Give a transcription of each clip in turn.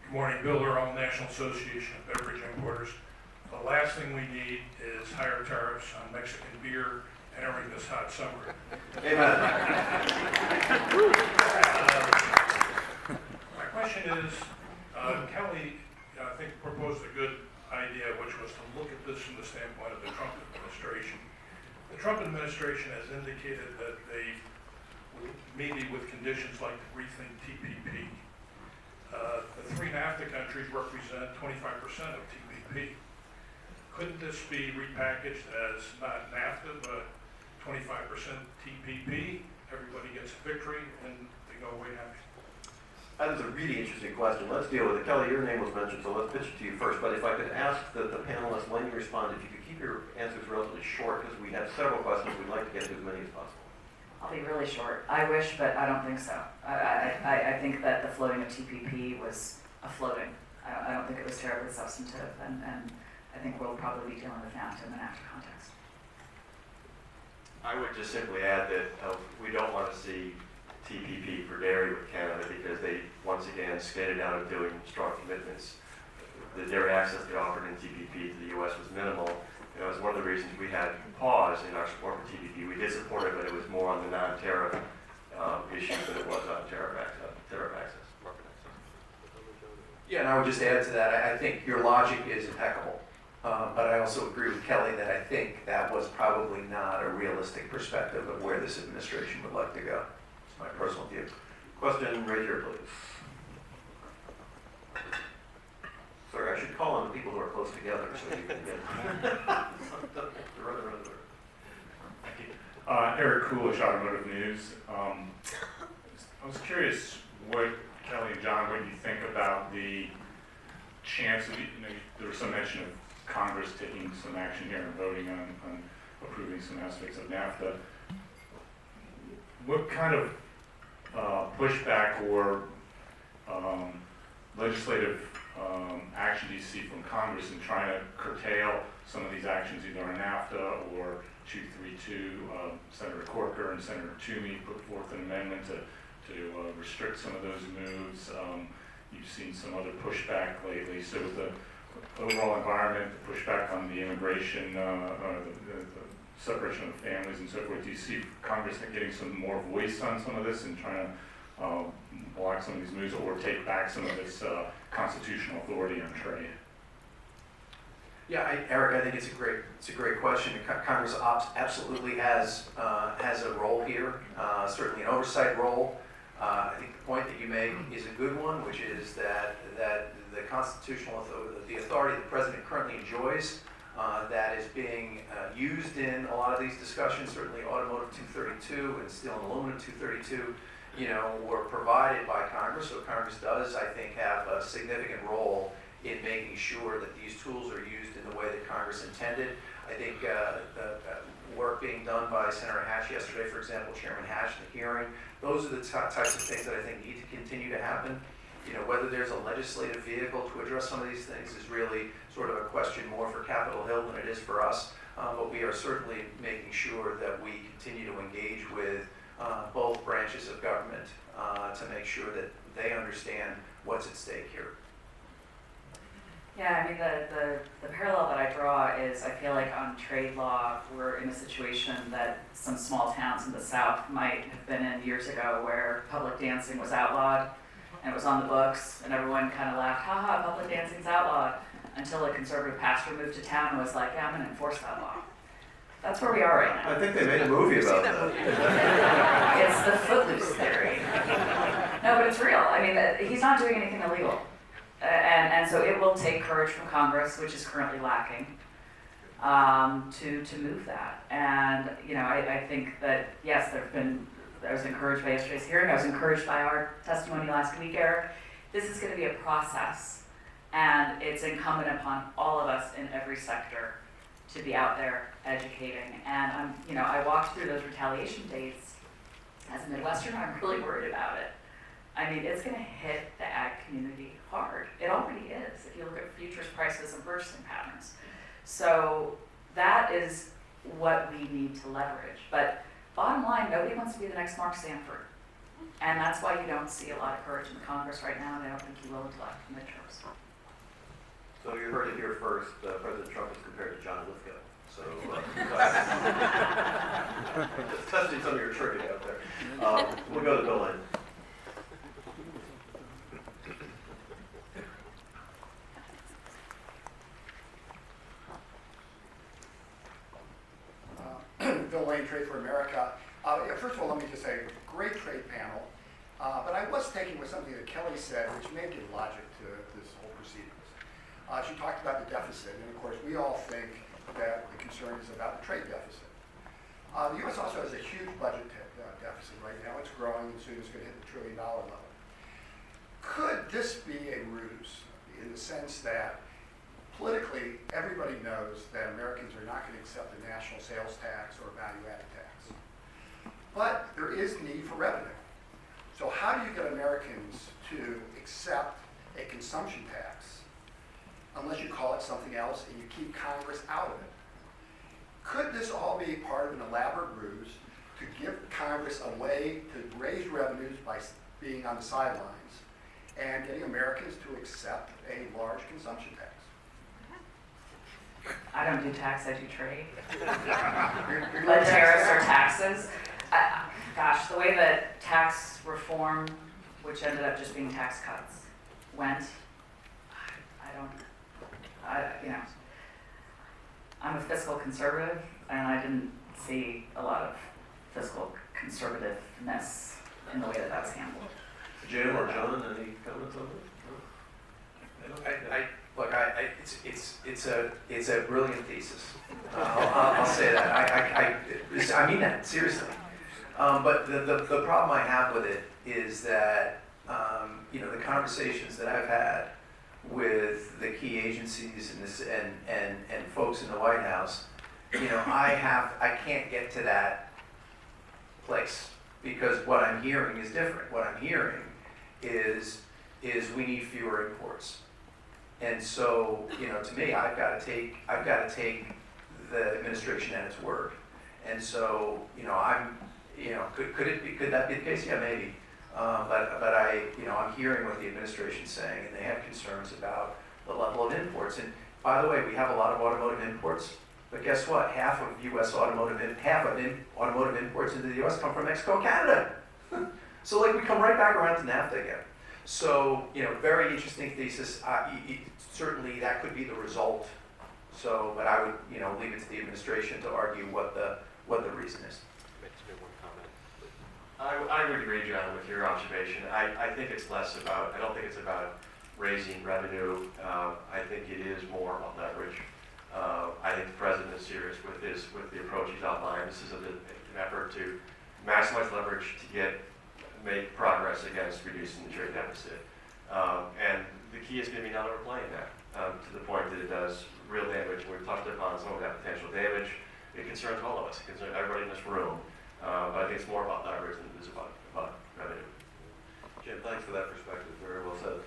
Good morning, Bill Earl, National Association of Beverage Importers. The last thing we need is higher tariffs on Mexican beer entering this hot summer. Amen. My question is, Kellie, I think, proposed a good idea, which was to look at this from the standpoint of the Trump administration. The Trump administration has indicated that they would, maybe with conditions like the rethink TPP. The three NAFTA countries represent 25% of TPP. Couldn't this be repackaged as not NAFTA, but 25% TPP? Everybody gets a victory and they go away happy. That is a really interesting question. Let's deal with it. Kellie, your name was mentioned, so let's pitch it to you first. But if I could ask the panelists when you respond, if you could keep your answers relatively short, because we have several questions, we'd like to get to as many as possible. I'll be really short. I wish, but I don't think so. I think that the floating of TPP was a floating. I don't think it was terribly substantive, and I think we'll probably be dealing with NAFTA in the NAFTA context. I would just simply add that we don't want to see TPP for dairy with Canada because they once again skated out of doing strong commitments. The dairy access they offered in TPP to the U.S. was minimal. You know, it was one of the reasons we had pause in our support for TPP. We did support it, but it was more on the non-tariff issues than it was on tariff access. Yeah, and I would just add to that, I think your logic is impeccable. But I also agree with Kellie that I think that was probably not a realistic perspective of where this administration would like to go. It's my personal view. Question right here, please. Sorry, I should call on the people who are close together so you can get Thank you. Eric Coolish, Automotive News. I was curious what, Kellie and John, what you think about the chance of, there was some mention of Congress taking some action here and voting on approving some aspects of NAFTA. What kind of pushback or legislative action do you see from Congress in trying to curtail some of these actions, either on NAFTA or 232? Senator Corker and Senator Toomey put forth an amendment to restrict some of those moves. You've seen some other pushback lately. So with the overall environment, the pushback on the immigration, the separation of families and so forth, do you see Congress getting some more voice on some of this and trying to block some of these moves or take back some of this constitutional authority on trade? Yeah, Eric, I think it's a great question. Congress absolutely has a role here, certainly an oversight role. I think the point that you make is a good one, which is that the constitutional authority the president currently enjoys, that is being used in a lot of these discussions, certainly automotive 232 and steel and aluminum 232, were provided by Congress. So Congress does, I think, have a significant role in making sure that these tools are used in the way that Congress intended. I think the work being done by Senator Hatch yesterday, for example, Chairman Hatch in the hearing, those are the types of things that I think need to continue to happen. Whether there's a legislative vehicle to address some of these things is really sort of a question more for Capitol Hill than it is for us. But we are certainly making sure that we continue to engage with both branches of government to make sure that they understand what's at stake here. Yeah, I mean, the parallel that I draw is I feel like on trade law, we're in a situation that some small towns in the South might have been in years ago where public dancing was outlawed and it was on the books and everyone kind of laughed, haha, public dancing's outlawed, until a conservative pastor moved to town and was like, yeah, I'm going to enforce that law. That's where we are right now. I think they made a movie about that. It's the footloose theory. No, but it's real. I mean, he's not doing anything illegal. And so it will take courage from Congress, which is currently lacking, to move that. And, I think that, yes, I was encouraged by yesterday's hearing. I was encouraged by our testimony last week, Eric. This is going to be a process, and it's incumbent upon all of us in every sector to be out there educating. And I walked through those retaliation dates as a Midwesterner. I'm really worried about it. I mean, it's going to hit the ag community hard. It already is, if you look at futures prices and purchasing patterns. So that is what we need to leverage. But bottom line, nobody wants to be the next Mark Sanford. And that's why you don't see a lot of courage in the Congress right now, and I don't think you will until after the midterms. So you heard it here first, President Trump is compared to John Lithgow. So, just testing some of your trivia out there. We'll go to Bill Lane. Bill Lane, Trade for America. First of all, let me just say, great trade panel. But I was taking with something that Kellie said, which may give logic to this whole proceedings. She talked about the deficit, and of course, we all think that the concern is about the trade deficit. The U.S. also has a huge budget deficit right now. It's growing, and soon it's going to hit the $1 trillion level. Could this be a ruse in the sense that politically, everybody knows that Americans are not going to accept a national sales tax or a value-added tax. But there is need for revenue. So how do you get Americans to accept a consumption tax unless you call it something else and you keep Congress out of it? Could this all be part of an elaborate ruse to give Congress a way to raise revenues by being on the sidelines and getting Americans to accept a large consumption tax? I don't do tax, I do trade. You're Lead not tariffs or tax taxes. Gosh, the way that tax reform, which ended up just being tax cuts, went, I'm a fiscal conservative, and I didn't see a lot of fiscal conservativeness in the way that that's handled. Jim or John, any comments on this? Look, it's a brilliant thesis. I'll say that. I mean that seriously. But the problem I have with it is that the conversations that I've had with the key agencies and folks in the White House, I can't get to that place because what I'm hearing is different. What I'm hearing is we need fewer imports. And so, to me, I've got to take the administration at its word. And so, could that be the case? Yeah, maybe. But I'm hearing what the administration's saying, and they have concerns about the level of imports. And by the way, we have a lot of automotive imports, but guess what? Half of automotive imports into the U.S. come from Mexico, Canada. So we come right back around to NAFTA again. So, very interesting thesis. Certainly that could be the result. So, but I would, leave it to the administration to argue what the reason is. I would agree, John, with your observation. I think it's less about, I don't think it's about raising revenue. I think it is more about leverage. I think the president is serious with the approach he's outlined. This is an effort to maximize leverage to make progress against reducing the trade deficit. And the key is going to be not overplaying that to the point that it does real damage. We've touched upon some of that potential damage. It concerns all of us. It concerns everybody in this room. But I think it's more about leverage than it is about revenue. Jim, thanks for that perspective. Very well said.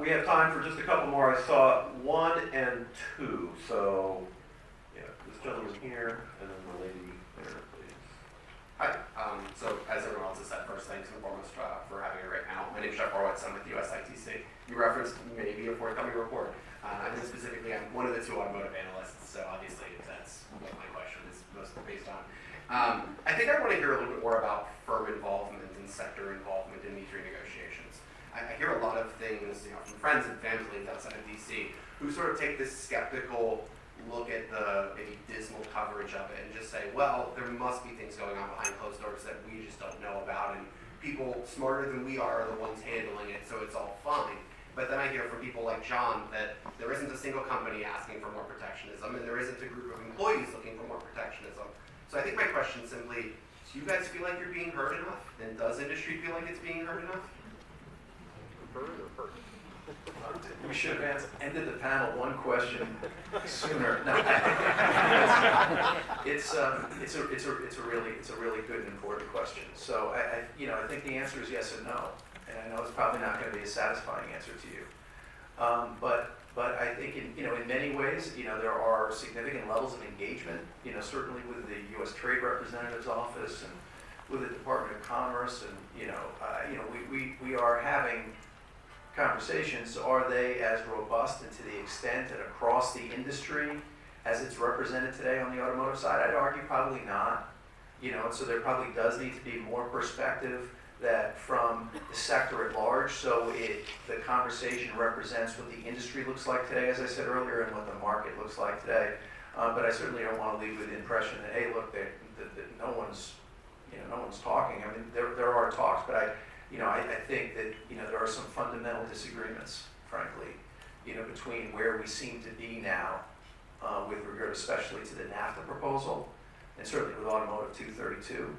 We have time for just a couple more. I saw 1 and 2. So, this gentleman here, and then the lady there, please. Hi. So as everyone else has said, first, thanks and foremost for having a great panel. My name is Jeff Horowitz. I'm with the USITC. You referenced maybe a forthcoming report. And specifically, I'm one of the 2 automotive analysts, so obviously that's what my question is mostly based on. I think I want to hear a little bit more about firm involvement and sector involvement in these renegotiations. I hear a lot of things, from friends and families outside of DC who sort of take this skeptical look at the maybe dismal coverage of it and just say, well, there must be things going on behind closed doors that we just don't know about, and people smarter than we are the ones handling it, so it's all fine. But then I hear from people like John that there isn't a single company asking for more protectionism, and there isn't a group of employees looking for more protectionism. So I think my question is simply, do you guys feel like you're being heard enough? And does industry feel like it's being heard enough? We should have ended the panel one question sooner. No, it's a really good and important question. So I think the answer is yes and no, and I know it's probably not going to be a satisfying answer to you. But I think in many ways, there are significant levels of engagement. Certainly with the U.S. Trade Representative's office and with the Department of Commerce, and we are having conversations. Are they as robust and to the extent and across the industry as it's represented today on the automotive side? I'd argue probably not. And so there probably does need to be more perspective that from the sector at large, so the conversation represents what the industry looks like today, as I said earlier, and what the market looks like today. But I certainly don't want to leave with the impression that, hey, look, that no one's talking. I mean, there are talks, but I think that there are some fundamental disagreements, frankly, between where we seem to be now, with regard especially to the NAFTA proposal, and certainly with Automotive 232,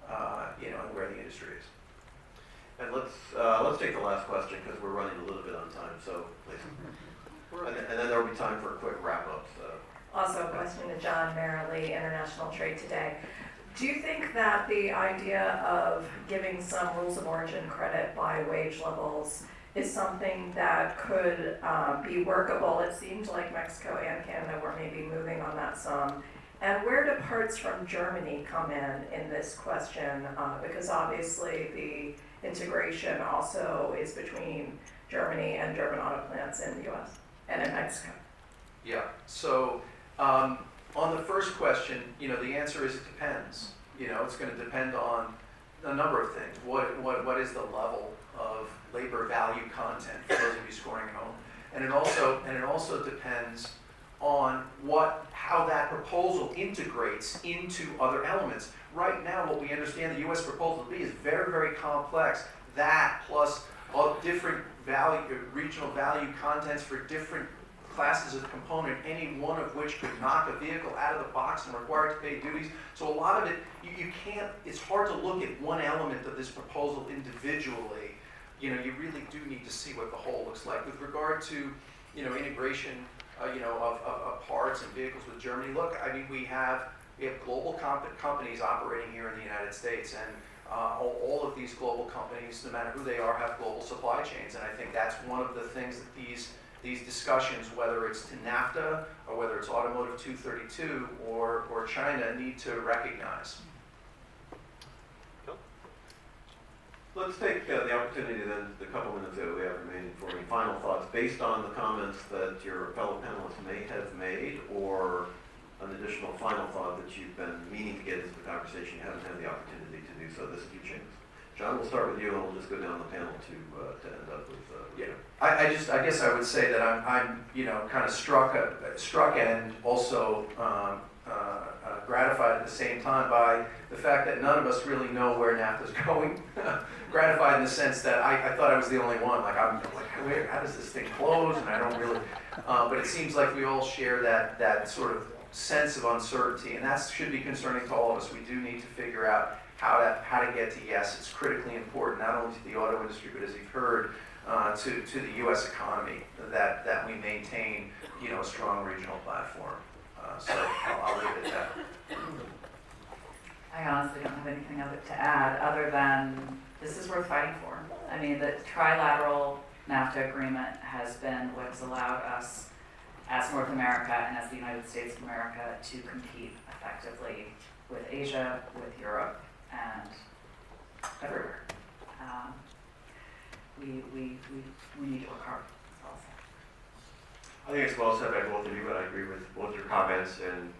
and where the industry is. And let's take the last question because we're running a little bit on time, so please. And then there will be time for a quick wrap-up. Also a question to John Merrily, International Trade Today. Do you think that the idea of giving some rules of origin credit by wage levels is something that could be workable? It seemed like Mexico and Canada were maybe moving on that some. And where do parts from Germany come in this question? Because obviously the integration also is between Germany and German auto plants in the U.S. and in Mexico. Yeah, so on the first question, the answer is it depends. It's going to depend on a number of things. What is the level of labor value content for those of you scoring at home? And it also depends on how that proposal integrates into other elements. Right now, what we understand the U.S. proposal to be is very, very complex. That plus all different regional value contents for different classes of component, any one of which could knock a vehicle out of the box and require it to pay duties. So a lot of it, you can't, it's hard to look at one element of this proposal individually. You really do need to see what the whole looks like. With regard to, integration, of parts and vehicles with Germany, look, I mean, we have global companies operating here in the United States, and all of these global companies, no matter who they are, have global supply chains. And I think that's one of the things that these discussions, whether it's to NAFTA or whether it's Automotive 232 or China, need to recognize. Let's take the opportunity then, the couple minutes that we have remaining for any final thoughts based on the comments that your fellow panelists may have made, or an additional final thought that you've been meaning to get into the conversation, you haven't had the opportunity to do so. This is your chance. John, we'll start with you, and we'll just go down the panel to end up with you. I guess I would say that I'm kind of struck and also gratified at the same time by the fact that none of us really know where NAFTA's going. Gratified in the sense that I thought I was the only one. How does this thing close? And I don't really. But it seems like we all share that sort of sense of uncertainty, and that should be concerning to all of us. We do need to figure out how to get to yes. It's critically important not only to the auto industry, but as you've heard, to the U.S. economy, that we maintain a strong regional platform. So I'll leave it at that. I honestly don't have anything other to add other than this is worth fighting for. I mean, the trilateral NAFTA agreement has been what's allowed us as North America and as the United States of America to compete effectively with Asia, with Europe, and everywhere. We need to work hard. I think it's well said by both of you, and I agree with both your comments, and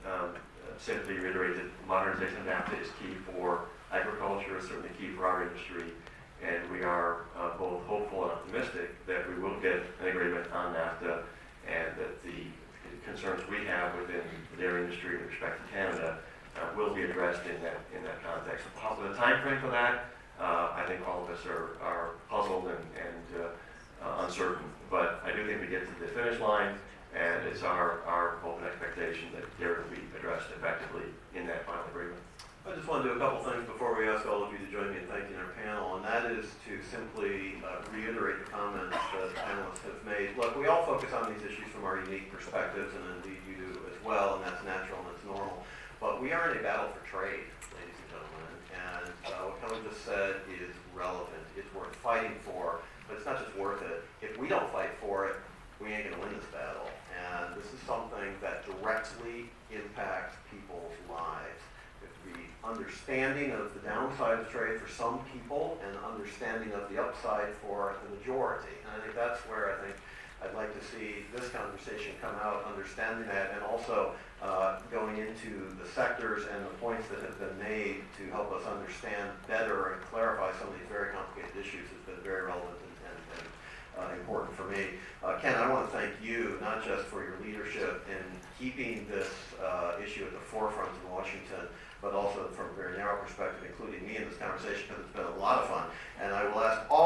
simply reiterate that modernization of NAFTA is key for agriculture, is certainly key for our industry, and we are both hopeful and optimistic that we will get an agreement on NAFTA, and that the concerns we have within the dairy industry with respect to Canada will be addressed in that context. The time frame for that, I think all of us are puzzled and uncertain, but I do think we get to the finish line, and it's our hope and expectation that dairy will be addressed effectively in that final agreement. I just want to do a couple things before we ask all of you to join me in thanking our panel, and that is to simply reiterate the comments that the panelists have made. Look, we all focus on these issues from our unique perspectives, and indeed you do as well, and that's natural and it's normal. But we are in a battle for trade, ladies and gentlemen, and what Kellie just said is relevant. It's worth fighting for, but it's not just worth it. If we don't fight for it, we ain't going to win this battle. And this is something that directly impacts people's lives. We have to be understanding of the downside of trade for some people and understanding of the upside for the majority. And I think that's where I'd like to see this conversation come out, understanding that, and also going into the sectors and the points that have been made to help us understand better and clarify some of these very complicated issues has been very relevant and important for me. Ken, I want to thank you, not just for your leadership in keeping this issue at the forefront in Washington, but also from a very narrow perspective, including me in this conversation, because it's been a lot of fun. And I will ask all